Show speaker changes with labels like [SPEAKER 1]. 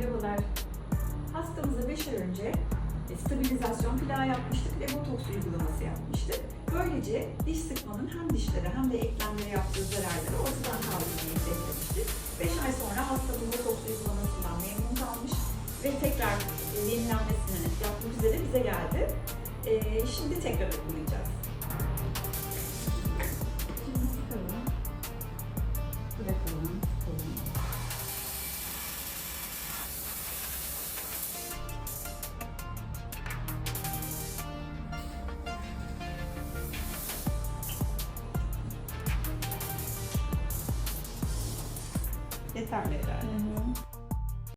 [SPEAKER 1] Merhabalar. Hastamıza 5 ay önce stabilizasyon plağı yapmıştık ve botoks uygulaması yapmıştık. Böylece diş sıkmanın hem dişlere hem de eklemlere yaptığı zararları ortadan kaldırmayı hedeflemiştik. 5 ay sonra hastamız botoks uygulamasından memnun kalmış ve tekrar yenilenmesini yapmak üzere bize geldi. Şimdi tekrar uygulayacağız. Şimdi sıkalım. Bırakalım. Sıkalım. Yeterli herhalde.